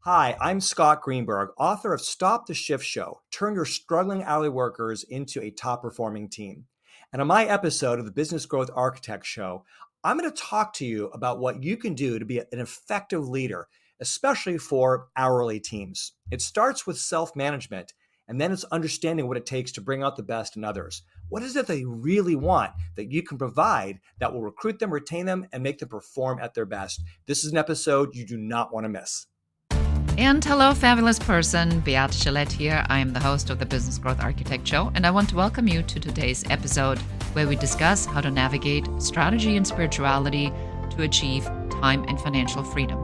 Hi, I'm Scott Greenberg, author of Stop the Shift Show, Turn Your Struggling Hourly Workers into a Top Performing Team. And on my episode of the Business Growth Architect Show, I'm going to talk to you about what you can do to be an effective leader, especially for hourly teams. It starts with self-management, and then it's understanding what it takes to bring out the best in others. What is it they really want that you can provide that will recruit them, retain them, and make them perform at their best? This is an episode you do not want to miss. And hello, fabulous person. Beate Gillette here. I am the host of the Business Growth Architect Show, and I want to welcome you to today's episode where we discuss how to navigate strategy and spirituality to achieve time and financial freedom.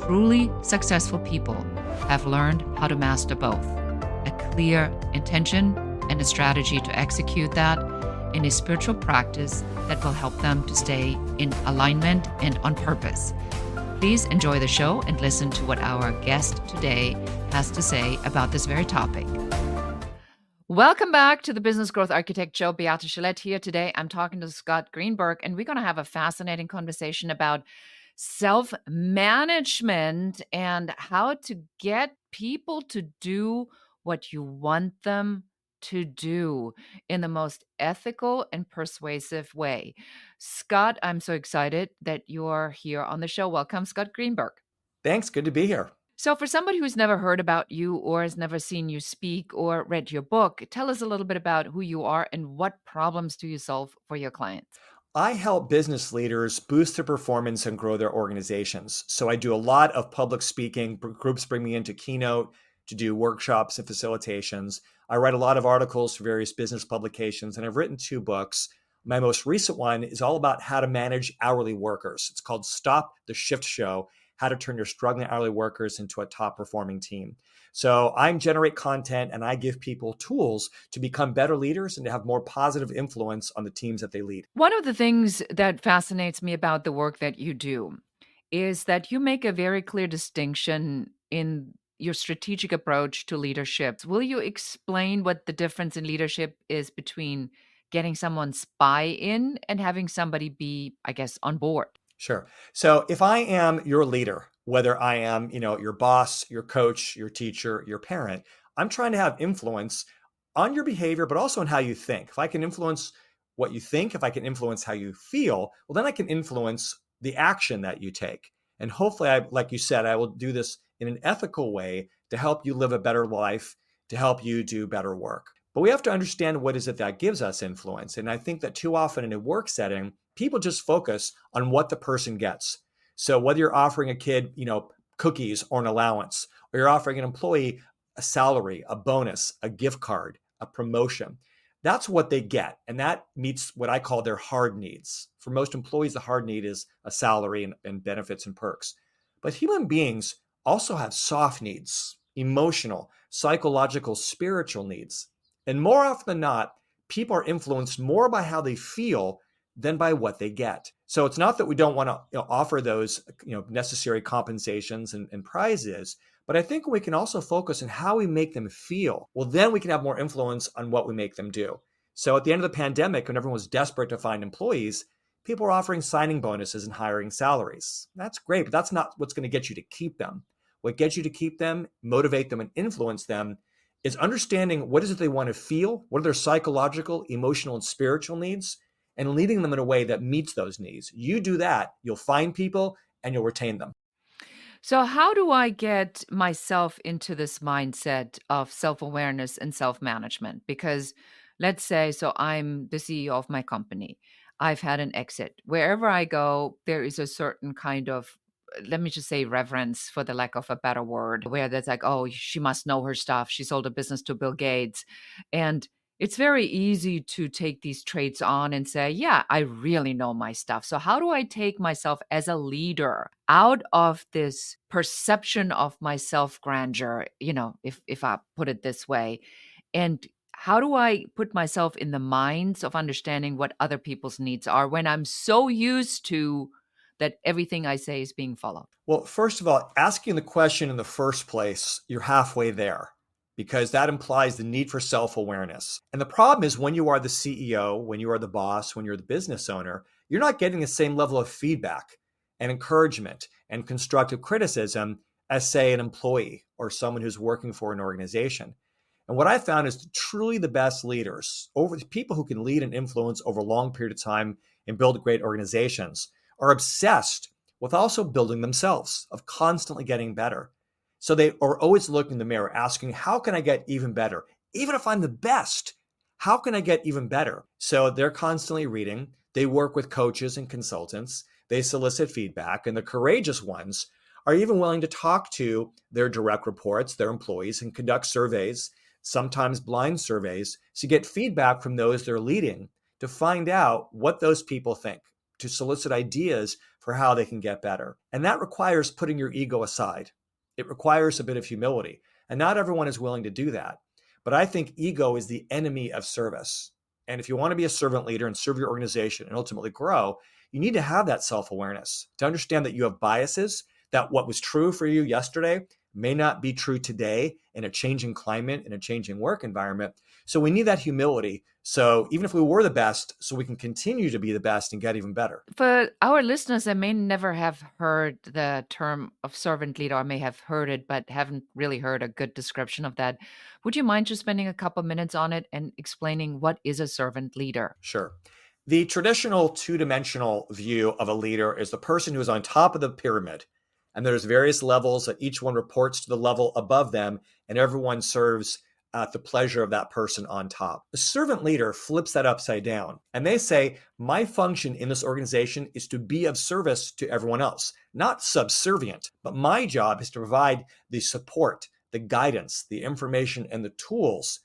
Truly successful people have learned how to master both, a clear intention and a strategy to execute that in a spiritual practice that will help them to stay in alignment and on purpose. Please enjoy the show and listen to what our guest today has to say about this very topic. Welcome back to the Business Growth Architect Show. Beate Gillette here. Today, I'm talking to Scott Greenberg, and we're going to have a fascinating conversation about self-management and how to get people to do what you want them to do in the most ethical and persuasive way. Scott, I'm so excited that you're here on the show. Welcome, Scott Greenberg. Thanks. Good to be here. So for somebody who's never heard about you or has never seen you speak or read your book, tell us a little bit about who you are and what problems do you solve for your clients? I help business leaders boost their performance and grow their organizations. So I do a lot of public speaking. Groups bring me into keynote to do workshops and facilitations. I write a lot of articles for various business publications, and I've written 2 books. My most recent one is all about how to manage hourly workers. It's called Stop the Shift Show, How to Turn Your Struggling Hourly Workers into a Top Performing Team. So I generate content and I give people tools to become better leaders and to have more positive influence on the teams that they lead. One of the things that fascinates me about the work that you do is that you make a very clear distinction in your strategic approach to leadership. Will you explain what the difference in leadership is between getting someone's buy-in and having somebody be, I guess, on board? Sure. So if I am your leader, whether I am, your boss, your coach, your teacher, your parent, I'm trying to have influence on your behavior, but also on how you think. If I can influence what you think, if I can influence how you feel, well, then I can influence the action that you take. And hopefully, like you said, I will do this in an ethical way to help you live a better life, to help you do better work. But we have to understand what is it that gives us influence. And I think that too often in a work setting, people just focus on what the person gets. So whether you're offering a kid, cookies or an allowance, or you're offering an employee a salary, a bonus, a gift card, a promotion, that's what they get. And that meets what I call their hard needs. For most employees, the hard need is a salary and benefits and perks. But human beings also have soft needs, emotional, psychological, spiritual needs. And more often than not, people are influenced more by how they feel than by what they get. So it's not that we don't want to offer those necessary compensations and prizes, but I think we can also focus on how we make them feel. Well, then we can have more influence on what we make them do. So at the end of the pandemic, when everyone was desperate to find employees, people were offering signing bonuses and hiring salaries. That's great, but that's not what's going to get you to keep them. What gets you to keep them, motivate them, and influence them is understanding what is it they want to feel, what are their psychological, emotional, and spiritual needs, and leading them in a way that meets those needs. You do that, you'll find people and you'll retain them. So how do I get myself into this mindset of self-awareness and self-management? Because let's say, so I'm the CEO of my company. I've had an exit. Wherever I go, there is a certain kind of, let me just say, reverence, for the lack of a better word, where there's like, oh, she must know her stuff. She sold a business to Bill Gates. And it's very easy to take these traits on and say, yeah, I really know my stuff. So how do I take myself as a leader out of this perception of my self-grandeur, if I put it this way, and how do I put myself in the minds of understanding what other people's needs are when I'm so used to that everything I say is being followed? Well, first of all, asking the question in the first place, you're halfway there, because that implies the need for self-awareness. And the problem is when you are the CEO, when you are the boss, when you're the business owner, you're not getting the same level of feedback and encouragement and constructive criticism as, say, an employee or someone who's working for an organization. And what I found is truly the best leaders, over the people who can lead and influence over a long period of time and build great organizations, are obsessed with also building themselves, of constantly getting better. So they are always looking in the mirror, asking, how can I get even better? Even if I'm the best, how can I get even better? So they're constantly reading. They work with coaches and consultants. They solicit feedback. And the courageous ones are even willing to talk to their direct reports, their employees, and conduct surveys, sometimes blind surveys, to get feedback from those they're leading to find out what those people think, to solicit ideas for how they can get better. And that requires putting your ego aside. It requires a bit of humility. And not everyone is willing to do that. But I think ego is the enemy of service. And if you want to be a servant leader and serve your organization and ultimately grow, you need to have that self-awareness to understand that you have biases, that what was true for you yesterday may not be true today in a changing climate, in a changing work environment. So we need that humility. So even if we were the best, so we can continue to be the best and get even better. For our listeners that may never have heard the term of servant leader, or may have heard it, but haven't really heard a good description of that, would you mind just spending a couple minutes on it and explaining what is a servant leader? Sure. The traditional two-dimensional view of a leader is the person who is on top of the pyramid, and there's various levels that each one reports to the level above them, and everyone serves at the pleasure of that person on top. The servant leader flips that upside down, and they say, my function in this organization is to be of service to everyone else, not subservient, but my job is to provide the support, the guidance, the information, and the tools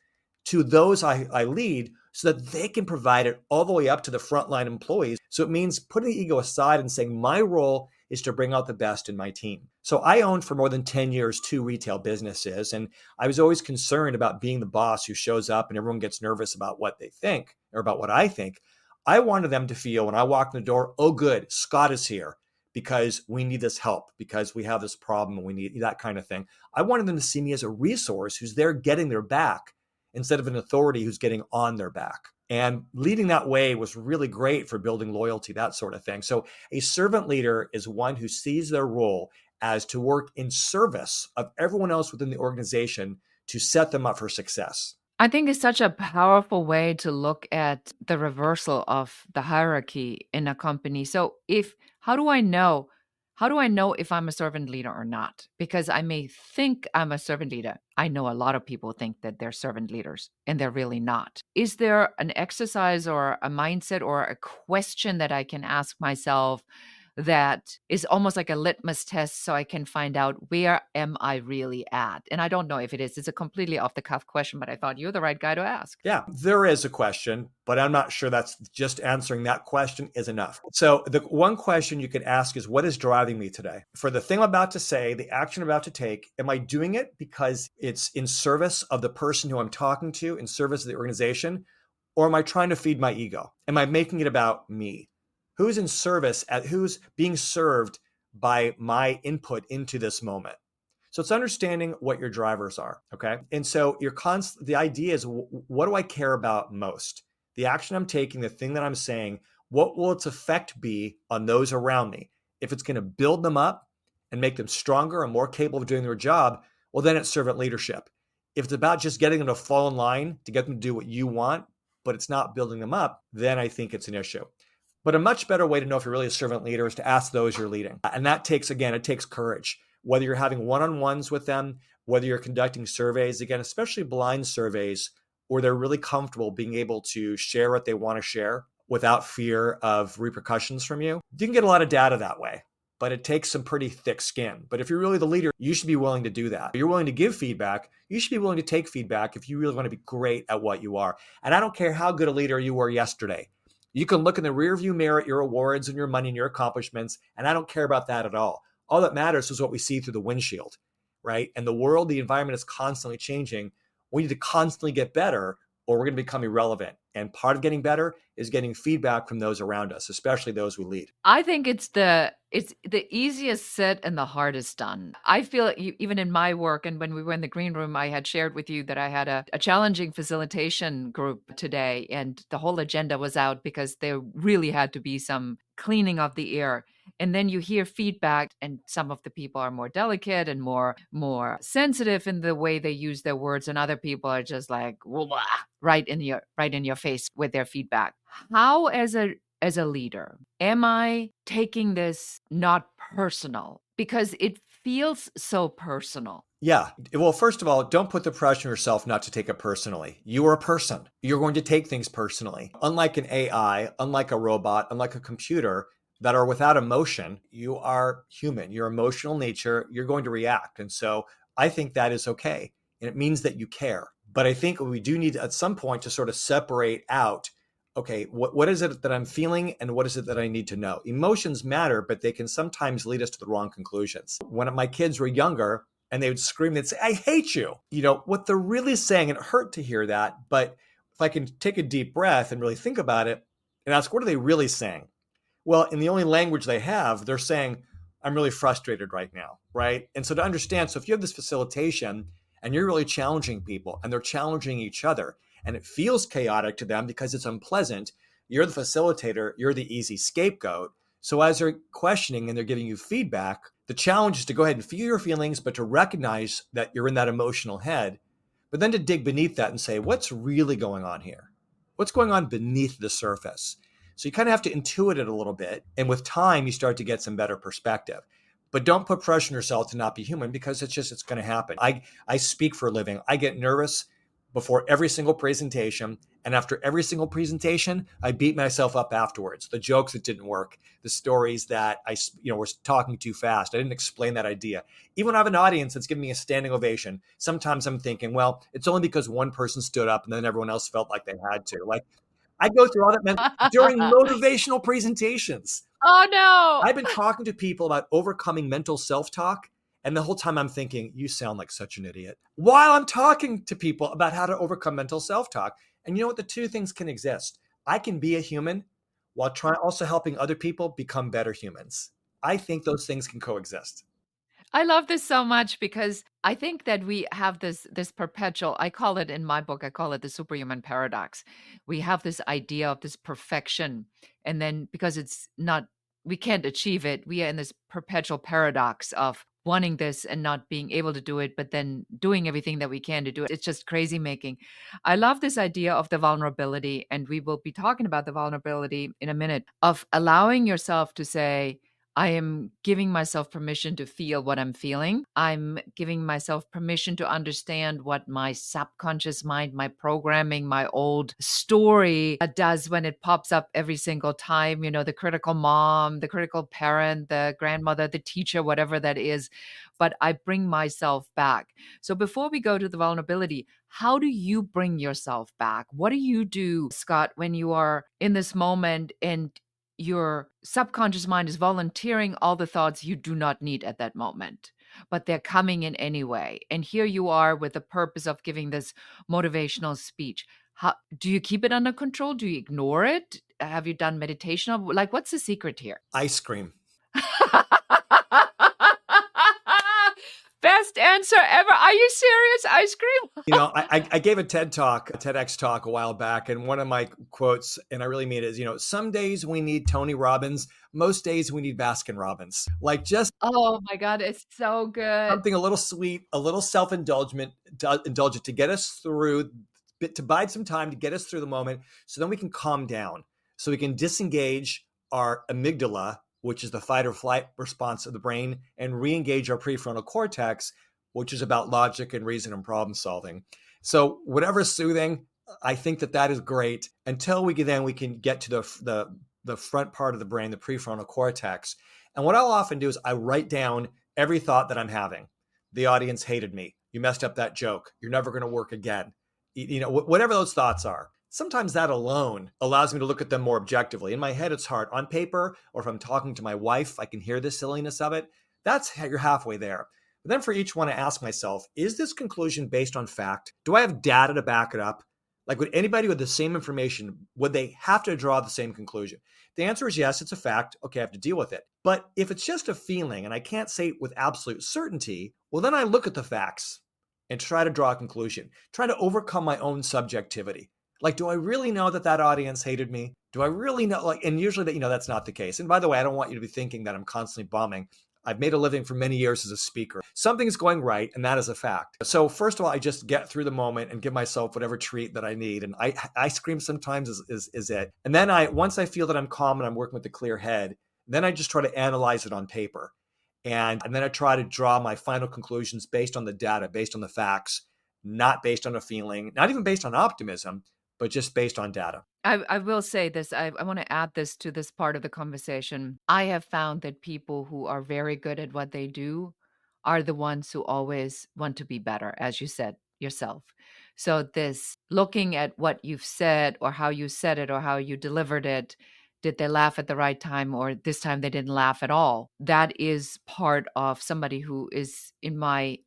to those I lead so that they can provide it all the way up to the frontline employees. So it means putting the ego aside and saying, my role is to bring out the best in my team. So I owned for more than 10 years 2 retail businesses, and I was always concerned about being the boss who shows up and everyone gets nervous about what they think or about what I think. I wanted them to feel when I walked in the door, oh, good, Scott is here because we need this help, because we have this problem and we need that kind of thing. I wanted them to see me as a resource who's there getting their back instead of an authority who's getting on their back. And leading that way was really great for building loyalty, that sort of thing. So a servant leader is one who sees their role as to work in service of everyone else within the organization to set them up for success. I think it's such a powerful way to look at the reversal of the hierarchy in a company. So if how do I know? How do I know if I'm a servant leader or not? Because I may think I'm a servant leader. I know a lot of people think that they're servant leaders and they're really not. Is there an exercise or a mindset or a question that I can ask myself that is almost like a litmus test so I can find out where am I really at? And I don't know if it is. It's a completely off the cuff question, but I thought you're the right guy to ask. Yeah, there is a question, but I'm not sure that's just answering that question is enough. So the one question you could ask is, what is driving me today? For the thing I'm about to say, the action I'm about to take, am I doing it because it's in service of the person who I'm talking to, in service of the organization? Or am I trying to feed my ego? Am I making it about me? Who's in service at who's being served by my input into this moment? So it's understanding what your drivers are, okay? And so the idea is, what do I care about most? The action I'm taking, the thing that I'm saying, what will its effect be on those around me? If it's going to build them up and make them stronger and more capable of doing their job, well, then it's servant leadership. If it's about just getting them to fall in line to get them to do what you want, but it's not building them up, then I think it's an issue. But a much better way to know if you're really a servant leader is to ask those you're leading. And that takes, again, it takes courage. Whether you're having one-on-ones with them, whether you're conducting surveys, again, especially blind surveys, where they're really comfortable being able to share what they want to share without fear of repercussions from you. You can get a lot of data that way, but it takes some pretty thick skin. But if you're really the leader, you should be willing to do that. If you're willing to give feedback, you should be willing to take feedback if you really want to be great at what you are. And I don't care how good a leader you were yesterday. You can look in the rearview mirror at your awards and your money and your accomplishments, and I don't care about that at all. All that matters is what we see through the windshield, right? And the world, the environment is constantly changing. We need to constantly get better, or we're going to become irrelevant. And part of getting better is getting feedback from those around us, especially those we lead. I think it's the easiest said and the hardest done. I feel even in my work, and when we were in the green room, I had shared with you that I had a challenging facilitation group today, and the whole agenda was out because there really had to be some cleaning of the air. And then you hear feedback, and some of the people are more delicate and more sensitive in the way they use their words, and other people are just like "Wah," right in your face with their feedback. How, as a leader, am I taking this not personal? Because it feels so personal. Yeah. Well, first of all, don't put the pressure on yourself not to take it personally. You are a person. You're going to take things personally. Unlike an AI, unlike a robot, unlike a computer that are without emotion, you are human. Your emotional nature, you're going to react. And so I think that is okay. And it means that you care. But I think we do need at some point to sort of separate out, okay, what is it that I'm feeling and what is it that I need to know? Emotions matter, but they can sometimes lead us to the wrong conclusions. When my kids were younger, and they would scream, they'd say, I hate you. You know, what they're really saying, and it hurt to hear that, but if I can take a deep breath and really think about it and ask, what are they really saying? Well, in the only language they have, they're saying, I'm really frustrated right now, right? And so to understand, so if you have this facilitation and you're really challenging people and they're challenging each other and it feels chaotic to them because it's unpleasant, you're the facilitator, you're the easy scapegoat. So as they're questioning and they're giving you feedback, the challenge is to go ahead and feel your feelings, but to recognize that you're in that emotional head, but then to dig beneath that and say, what's really going on here? What's going on beneath the surface? So you kind of have to intuit it a little bit. And with time, you start to get some better perspective. But don't put pressure on yourself to not be human because it's going to happen. I speak for a living. I get nervous before every single presentation. And after every single presentation, I beat myself up afterwards. The jokes that didn't work, the stories that I was talking too fast. I didn't explain that idea. Even when I have an audience that's giving me a standing ovation, sometimes I'm thinking, well, it's only because one person stood up and then everyone else felt like they had to. Like I go through all that during motivational presentations. Oh no. I've been talking to people about overcoming mental self-talk, and the whole time I'm thinking, you sound like such an idiot. While I'm talking to people about how to overcome mental self-talk. And you know what? The two things can exist. I can be a human while also helping other people become better humans. I think those things can coexist. I love this so much because I think that we have this perpetual, I call it in my book, I call it the superhuman paradox. We have this idea of this perfection, and then because it's not, we can't achieve it, we are in this perpetual paradox of wanting this and not being able to do it, but then doing everything that we can to do it. It's just crazy making. I love this idea of the vulnerability, and we will be talking about the vulnerability in a minute, of allowing yourself to say, I am giving myself permission to feel what I'm feeling. I'm giving myself permission to understand what my subconscious mind, my programming, my old story does when it pops up every single time. You know, the critical mom, the critical parent, the grandmother, the teacher, whatever that is. But I bring myself back. So before we go to the vulnerability, how do you bring yourself back? What do you do, Scott, when you are in this moment and your subconscious mind is volunteering all the thoughts you do not need at that moment, but they're coming in anyway? And here you are with the purpose of giving this motivational speech. How do you keep it under control? Do you ignore it? Have you done meditation? Like, what's the secret here? Ice cream. Best answer ever. Are you serious? Ice cream? You know, I gave a TEDx talk a while back, and one of my quotes, and I really mean it, is, some days we need Tony Robbins, most days we need Baskin Robbins. Like just Oh my God, it's so good. something a little sweet, a little self-indulgent to get us through, to bide some time to get us through the moment, so then we can calm down, so we can disengage our amygdala, which is the fight or flight response of the brain, and re-engage our prefrontal cortex, which is about logic and reason and problem solving. So whatever's soothing, I think that is great until we can get to the front part of the brain, the prefrontal cortex. And what I'll often do is I write down every thought that I'm having. The audience hated me. You messed up that joke. You're never going to work again. Whatever those thoughts are. Sometimes that alone allows me to look at them more objectively. In my head, it's hard. On paper, or if I'm talking to my wife, I can hear the silliness of it. You're halfway there. But then for each one, I ask myself, is this conclusion based on fact? Do I have data to back it up? Like, would anybody with the same information, would they have to draw the same conclusion? The answer is yes, it's a fact. Okay, I have to deal with it. But if it's just a feeling and I can't say it with absolute certainty, well, then I look at the facts and try to draw a conclusion, try to overcome my own subjectivity. Like, do I really know that audience hated me? Do I really know? Like, and usually that, that's not the case. And by the way, I don't want you to be thinking that I'm constantly bombing. I've made a living for many years as a speaker. Something's going right, and that is a fact. So first of all, I just get through the moment and give myself whatever treat that I need. And ice cream sometimes is it. And then once I feel that I'm calm and I'm working with a clear head, then I just try to analyze it on paper. And then I try to draw my final conclusions based on the data, based on the facts, not based on a feeling, not even based on optimism, but just based on data. I will say this. I want to add this to this part of the conversation. I have found that people who are very good at what they do are the ones who always want to be better, as you said yourself. So, this looking at what you've said or how you said it or how you delivered it, did they laugh at the right time or this time they didn't laugh at all? That is part of somebody who is in my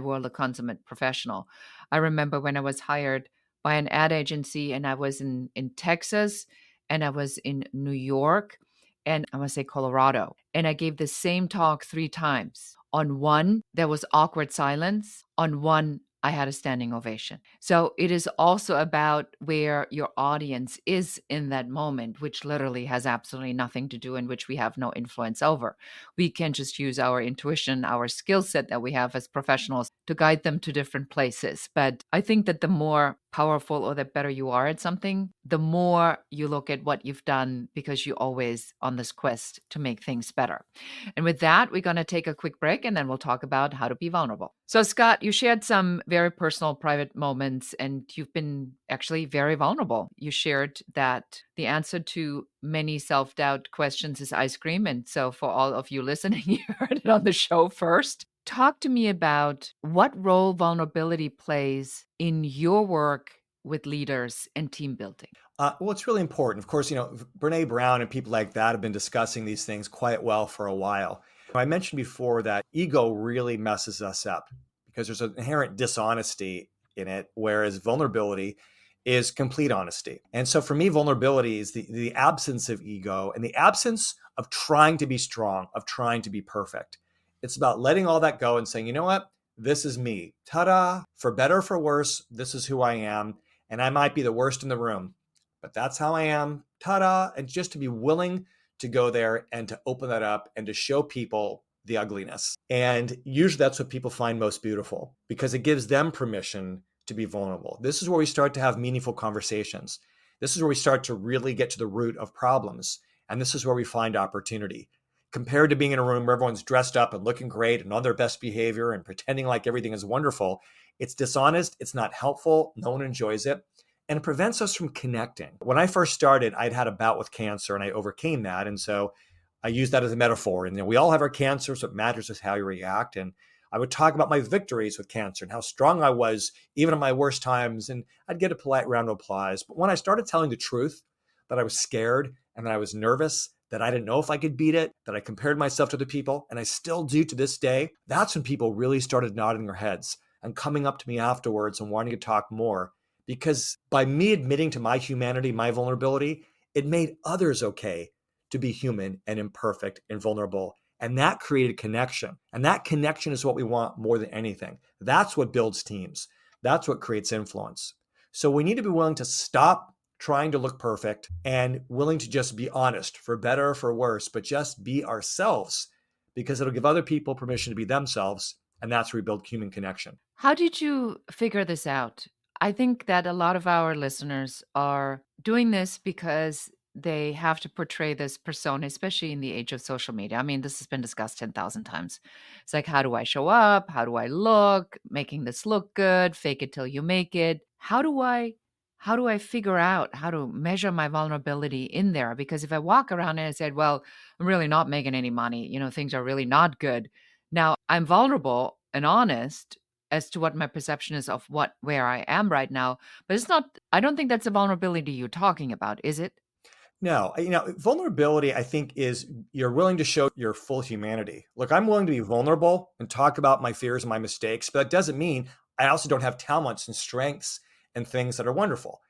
world a consummate professional. I remember when I was hired by an ad agency and I was in Texas and I was in New York and I want to say Colorado. And I gave the same talk 3 times. On one, there was awkward silence. On one, I had a standing ovation. So it is also about where your audience is in that moment, which literally has absolutely nothing to do and which we have no influence over. We can just use our intuition, our skill set that we have as professionals to guide them to different places. But I think that the more powerful or the better you are at something, the more you look at what you've done because you're always on this quest to make things better. And with that, we're going to take a quick break and then we'll talk about how to be vulnerable. So, Scott, you shared some very personal, private moments, and you've been actually very vulnerable. You shared that the answer to many self doubt questions is ice cream. And so, for all of you listening, you heard it on the show first. Talk to me about what role vulnerability plays in your work with leaders and team building. Well, it's really important. Of course, Brene Brown and people like that have been discussing these things quite well for a while. I mentioned before that ego really messes us up because there's an inherent dishonesty in it, whereas vulnerability is complete honesty. And so for me, vulnerability is the absence of ego and the absence of trying to be strong, of trying to be perfect. It's about letting all that go and saying, you know what? This is me. Ta-da! For better or for worse, this is who I am. And I might be the worst in the room, but that's how I am. Ta-da! And just to be willing to go there and to open that up and to show people the ugliness. And usually that's what people find most beautiful because it gives them permission to be vulnerable. This is where we start to have meaningful conversations. This is where we start to really get to the root of problems. And this is where we find opportunity. Compared to being in a room where everyone's dressed up and looking great and on their best behavior and pretending like everything is wonderful, it's dishonest, it's not helpful, no one enjoys it, and it prevents us from connecting. When I first started, I'd had a bout with cancer and I overcame that. And so I use that as a metaphor. And we all have our cancer, so it matters is how you react. And I would talk about my victories with cancer and how strong I was, even at my worst times. And I'd get a polite round of applause. But when I started telling the truth, that I was scared and that I was nervous, that I didn't know if I could beat it, that I compared myself to the people, and I still do to this day, that's when people really started nodding their heads and coming up to me afterwards and wanting to talk more. Because by me admitting to my humanity, my vulnerability, it made others okay to be human and imperfect and vulnerable. And that created connection. And that connection is what we want more than anything. That's what builds teams. That's what creates influence. So we need to be willing to stop trying to look perfect and willing to just be honest, for better or for worse, but just be ourselves because it'll give other people permission to be themselves. And that's where we build human connection. How did you figure this out? I think that a lot of our listeners are doing this because they have to portray this persona, especially in the age of social media. I mean, this has been discussed 10,000 times. It's like, how do I show up? How do I look? Making this look good, fake it till you make it. How do I figure out how to measure my vulnerability in there? Because if I walk around and I said, well, I'm really not making any money, things are really not good. Now I'm vulnerable and honest as to what my perception is of where I am right now. But it's not, I don't think that's a vulnerability you're talking about, is it? No, vulnerability, I think, is you're willing to show your full humanity. Look, I'm willing to be vulnerable and talk about my fears and my mistakes, but that doesn't mean I also don't have talents and strengths and things that are wonderful.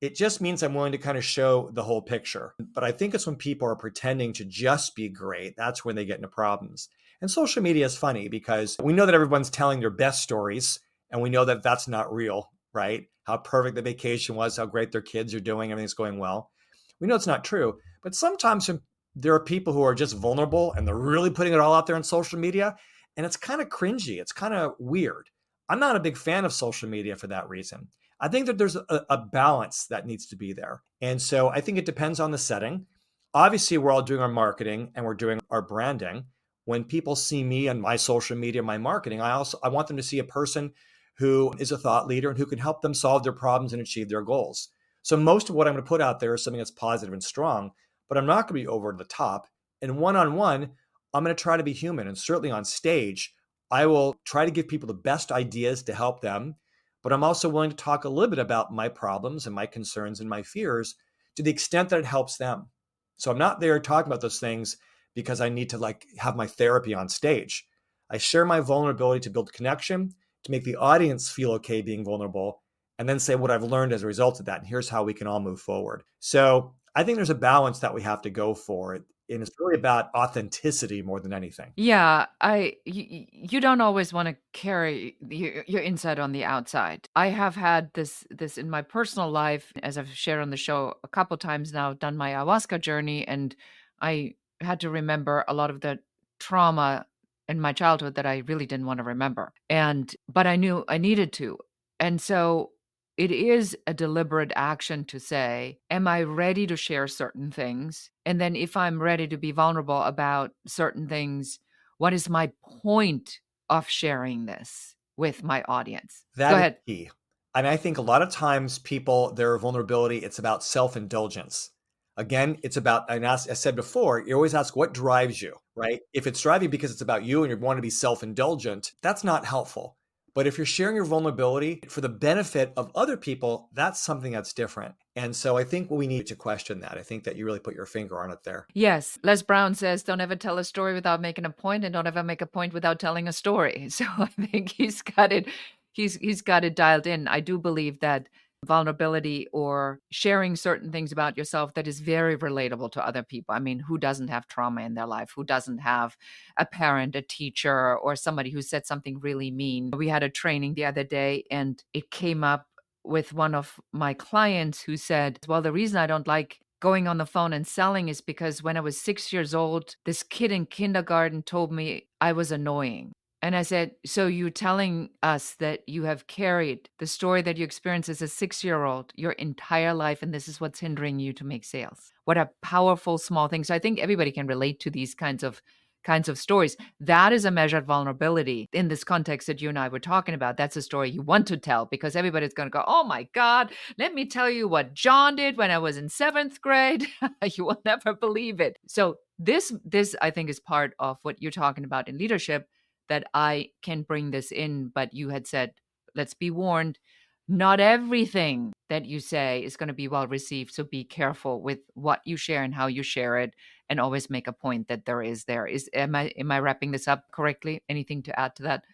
It just means I'm willing to kind of show the whole picture. But I think it's when people are pretending to just be great, that's when they get into problems. And social media is funny because we know that everyone's telling their best stories, and we know that that's not real, right? How perfect the vacation was, how great their kids are doing, everything's going well. We know it's not true, but sometimes there are people who are just vulnerable and they're really putting it all out there on social media. And it's kind of cringy. It's kind of weird. I'm not a big fan of social media for that reason. I think that there's a balance that needs to be there. And so I think it depends on the setting. Obviously, we're all doing our marketing and we're doing our branding. When people see me and my social media, my marketing, I want them to see a person who is a thought leader and who can help them solve their problems and achieve their goals. So most of what I'm going to put out there is something that's positive and strong, but I'm not going to be over the top. And one-on-one, I'm going to try to be human. And certainly on stage, I will try to give people the best ideas to help them. But I'm also willing to talk a little bit about my problems and my concerns and my fears to the extent that it helps them. So I'm not there talking about those things because I need to like have my therapy on stage. I share my vulnerability to build connection, to make the audience feel okay being vulnerable, and then say what I've learned as a result of that. And here's how we can all move forward. So I think there's a balance that we have to go for. And it's really about authenticity more than anything. Yeah, you don't always want to carry your inside on the outside. I have had this in my personal life, as I've shared on the show a couple times now, done my ayahuasca journey, and I had to remember a lot of the trauma in my childhood that I really didn't want to remember. But I knew I needed to. And so it is a deliberate action to say, am I ready to share certain things? And then if I'm ready to be vulnerable about certain things, what is my point of sharing this with my audience? Go That is ahead. key. And I think a lot of times people, their vulnerability, it's about self-indulgence. Again, it's about, and as I said before, you always ask what drives you, right? If it's driving because it's about you and you want to be self-indulgent, that's not helpful. But if you're sharing your vulnerability for the benefit of other people, that's something that's different. And so I think we need to question that. I think that you really put your finger on it there. Yes, Les Brown says, don't ever tell a story without making a point, and don't ever make a point without telling a story. So I think he's got it. He's got it dialed in. I do believe that vulnerability or sharing certain things about yourself that is very relatable to other people. I mean, who doesn't have trauma in their life? Who doesn't have a parent, a teacher, or somebody who said something really mean? We had a training the other day, and it came up with one of my clients who said, well, the reason I don't like going on the phone and selling is because when I was 6 years old, this kid in kindergarten told me I was annoying. And I said, so you're telling us that you have carried the story that you experienced as a 6-year-old your entire life, and this is what's hindering you to make sales. What a powerful small thing. So I think everybody can relate to these kinds of stories. That is a measured vulnerability in this context that you and I were talking about. That's a story you want to tell because everybody's going to go, oh my God, let me tell you what John did when I was in 7th grade. You will never believe it. So this I think is part of what you're talking about in leadership, that I can bring this in. But you had said, let's be warned, not everything that you say is going to be well received. So be careful with what you share and how you share it, and always make a point that there is. Am I wrapping this up correctly? Anything to add to that?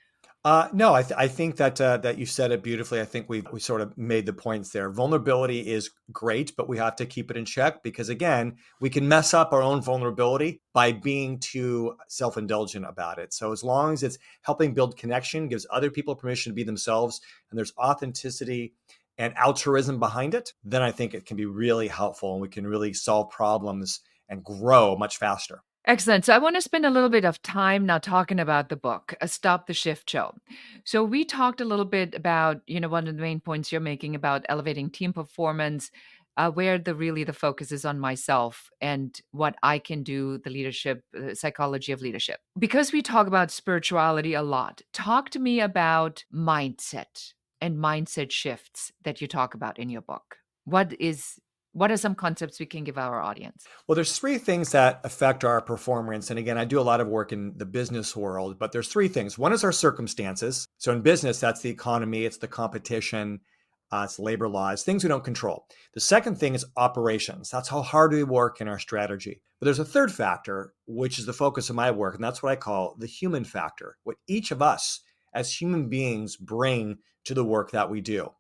No, I think that that you said it beautifully. I think we sort of made the points there. Vulnerability is great, but we have to keep it in check because again, we can mess up our own vulnerability by being too self-indulgent about it. So as long as it's helping build connection, gives other people permission to be themselves, and there's authenticity and altruism behind it, then I think it can be really helpful and we can really solve problems and grow much faster. Excellent. So I want to spend a little bit of time now talking about the book, A Stop the Shift Show. So we talked a little bit about, one of the main points you're making about elevating team performance, where the focus is on myself and what I can do, the leadership, psychology of leadership. Because we talk about spirituality a lot, talk to me about mindset and mindset shifts that you talk about in your book. What are some concepts we can give our audience? Well, there's three things that affect our performance. And again, I do a lot of work in the business world, but there's three things. One is our circumstances. So in business, that's the economy, it's the competition, it's labor laws, things we don't control. The second thing is operations. That's how hard we work in our strategy. But there's a third factor, which is the focus of my work, and that's what I call the human factor, what each of us as human beings bring to the work that we do.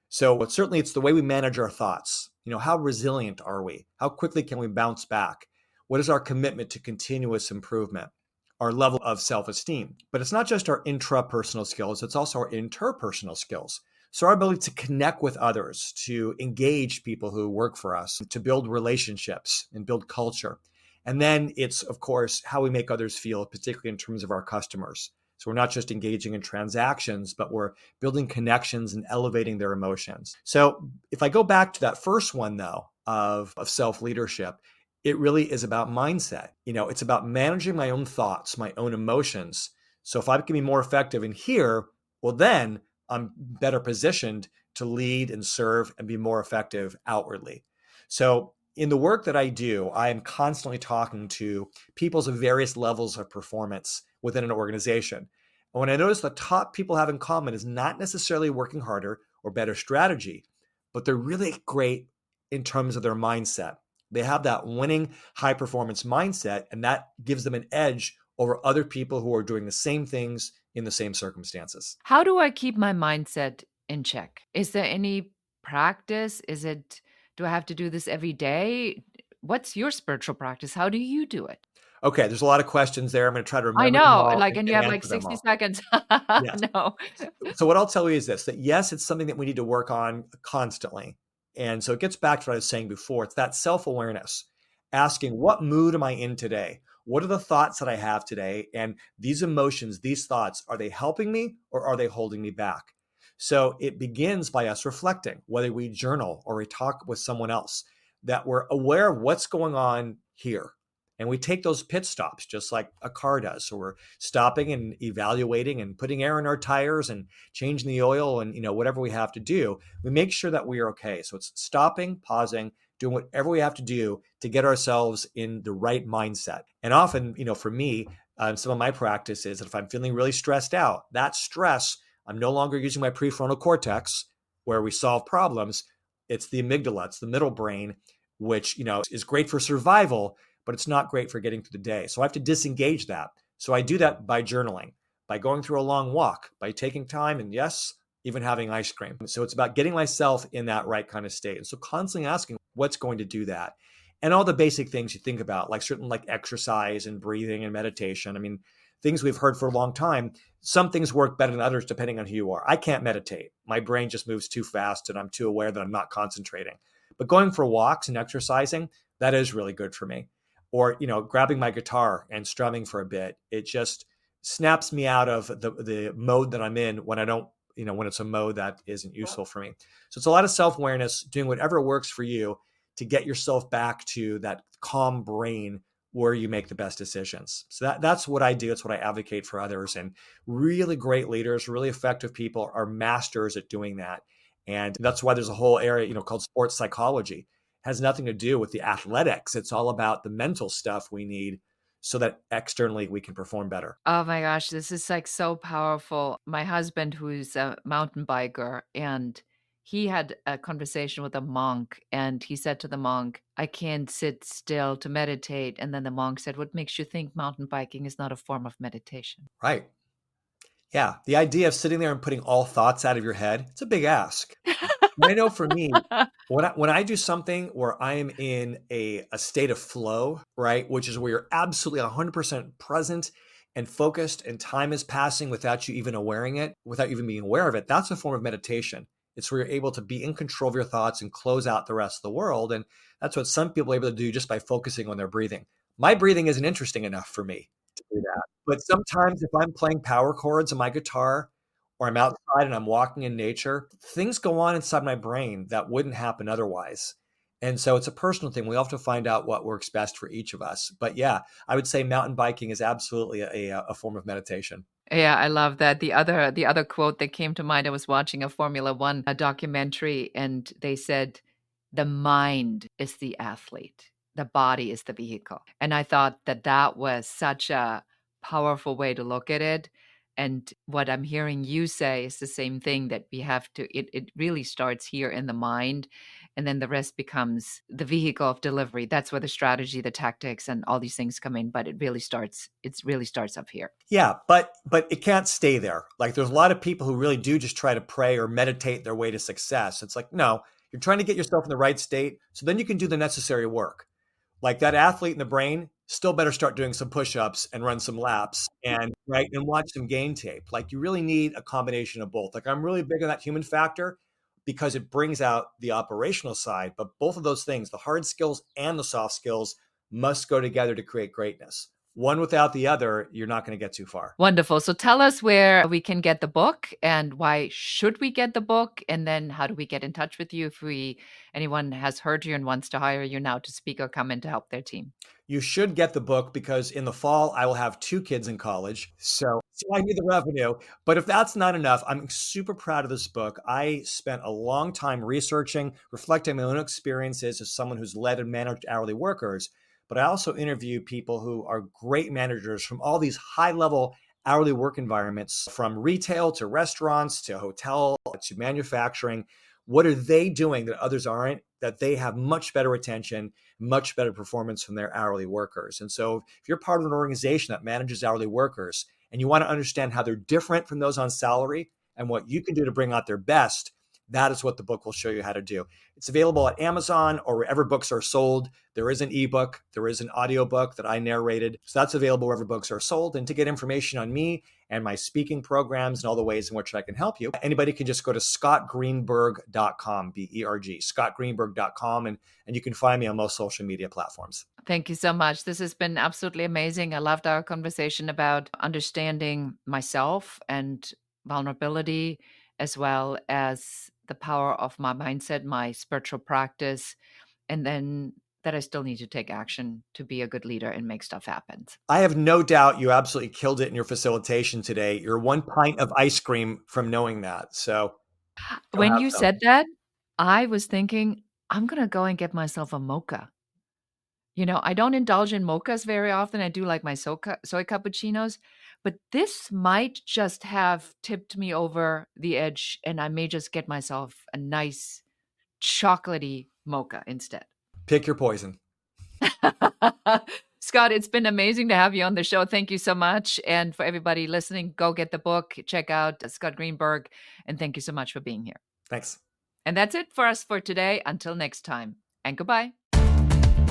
So certainly it's the way we manage our thoughts. How resilient are we? How quickly can we bounce back? What is our commitment to continuous improvement? Our level of self-esteem. But it's not just our intrapersonal skills, it's also our interpersonal skills. So our ability to connect with others, to engage people who work for us, to build relationships and build culture. And then it's, of course, how we make others feel, particularly in terms of our customers. So we're not just engaging in transactions, but we're building connections and elevating their emotions. So if I go back to that first one, though, of self-leadership, it really is about mindset. It's about managing my own thoughts, my own emotions. So if I can be more effective in here, well, then I'm better positioned to lead and serve and be more effective outwardly. So in the work that I do, I am constantly talking to people's of various levels of performance within an organization. And when I notice the top people have in common is not necessarily working harder or better strategy, but they're really great in terms of their mindset. They have that winning high performance mindset, and that gives them an edge over other people who are doing the same things in the same circumstances. How do I keep my mindset in check? Is there any practice? Do I have to do this every day? What's your spiritual practice? How do you do it? Okay, there's a lot of questions there. I'm going to try to I remember them know, all like, and you and have like answer them 60 all. seconds. Yes. No. So what I'll tell you is this, that yes, it's something that we need to work on constantly. And so it gets back to what I was saying before. It's that self-awareness, asking what mood am I in today? What are the thoughts that I have today? And these emotions, these thoughts, are they helping me or are they holding me back? So it begins by us reflecting, whether we journal or we talk with someone else, that we're aware of what's going on here. And we take those pit stops just like a car does. So we're stopping and evaluating and putting air in our tires and changing the oil and whatever we have to do. We make sure that we are okay. So it's stopping, pausing, doing whatever we have to do to get ourselves in the right mindset. And often, for me, some of my practice is that if I'm feeling really stressed out, that stress, I'm no longer using my prefrontal cortex where we solve problems. It's the amygdala, it's the middle brain, which is great for survival, but it's not great for getting through the day. So I have to disengage that. So I do that by journaling, by going through a long walk, by taking time, and yes, even having ice cream. So it's about getting myself in that right kind of state. And so constantly asking what's going to do that. And all the basic things you think about, like certain like exercise and breathing and meditation. I mean, things we've heard for a long time. Some things work better than others depending on who you are. I can't meditate. My brain just moves too fast and I'm too aware that I'm not concentrating. But going for walks and exercising, that is really good for me. Or, grabbing my guitar and strumming for a bit. It just snaps me out of the mode that I'm in when I don't, when it's a mode that isn't useful for me. So it's a lot of self-awareness, doing whatever works for you to get yourself back to that calm brain where you make the best decisions. So that's what I do. It's what I advocate for others. And really great leaders, really effective people are masters at doing that. And that's why there's a whole area, called sports psychology. It has nothing to do with the athletics. It's all about the mental stuff we need so that externally we can perform better. Oh my gosh, this is like so powerful. My husband, who's a mountain biker, and he had a conversation with a monk, and he said to the monk, I can't sit still to meditate. And then the monk said, what makes you think mountain biking is not a form of meditation? Right. Yeah. The idea of sitting there and putting all thoughts out of your head, it's a big ask. I know for me, when I do something where I am in a state of flow, right, which is where you're absolutely 100% present and focused and time is passing without you even without even being aware of it, that's a form of meditation. It's where you're able to be in control of your thoughts and close out the rest of the world. And that's what some people are able to do just by focusing on their breathing. My breathing isn't interesting enough for me to do that. But sometimes if I'm playing power chords on my guitar, or I'm outside and I'm walking in nature, things go on inside my brain that wouldn't happen otherwise. And so it's a personal thing. We have to find out what works best for each of us. But yeah, I would say mountain biking is absolutely a form of meditation. Yeah, I love that. The other quote that came to mind, I was watching a Formula One documentary, and they said, the mind is the athlete, the body is the vehicle. And I thought that that was such a powerful way to look at it. And what I'm hearing you say is the same thing, that we have to, it really starts here in the mind, and then the rest becomes the vehicle of delivery. That's where the strategy, the tactics, and all these things come in. But it really starts up here. Yeah, but it can't stay there. Like there's a lot of people who really do just try to pray or meditate their way to success. It's like, no, you're trying to get yourself in the right state so then you can do the necessary work. Like that athlete in the brain still better start doing some push-ups and run some laps and right and watch some game tape. Like you really need a combination of both. Like I'm really big on that human factor because it brings out the operational side, but both of those things, the hard skills and the soft skills, must go together to create greatness. One without the other, you're not going to get too far. Wonderful. So tell us where we can get the book and why should we get the book? And then how do we get in touch with you if anyone has heard you and wants to hire you now to speak or come in to help their team? You should get the book because in the fall, I will have 2 kids in college. So I need the revenue. But if that's not enough, I'm super proud of this book. I spent a long time researching, reflecting my own experiences as someone who's led and managed hourly workers. But I also interview people who are great managers from all these high level hourly work environments, from retail to restaurants to hotel to manufacturing. What are they doing that others aren't? That they have much better attention, much better performance from their hourly workers. And so if you're part of an organization that manages hourly workers and you want to understand how they're different from those on salary and what you can do to bring out their best, that is what the book will show you how to do. It's available at Amazon or wherever books are sold. There is an ebook. There is an audiobook that I narrated. So that's available wherever books are sold. And to get information on me and my speaking programs and all the ways in which I can help you, anybody can just go to scottgreenberg.com, B-E-R-G, scottgreenberg.com, and you can find me on most social media platforms. Thank you so much. This has been absolutely amazing. I loved our conversation about understanding myself and vulnerability, as well as the power of my mindset, my spiritual practice, and then that I still need to take action to be a good leader and make stuff happen. I have no doubt you absolutely killed it in your facilitation today. You're 1 pint of ice cream from knowing that. So go When have you some. said that, I was thinking, I'm going to go and get myself a mocha. I don't indulge in mochas very often. I do like my soy cappuccinos, but this might just have tipped me over the edge, and I may just get myself a nice chocolatey mocha instead. Pick your poison. Scott, it's been amazing to have you on the show. Thank you so much. And for everybody listening, go get the book, check out Scott Greenberg, and thank you so much for being here. Thanks. And that's it for us for today. Until next time, and goodbye.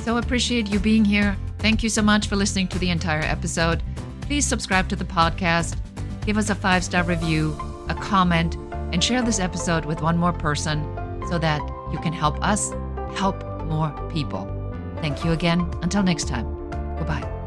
So appreciate you being here. Thank you so much for listening to the entire episode. Please subscribe to the podcast, give us a 5-star review, a comment, and share this episode with one more person so that you can help us help more people. Thank you again. Until next time. Goodbye.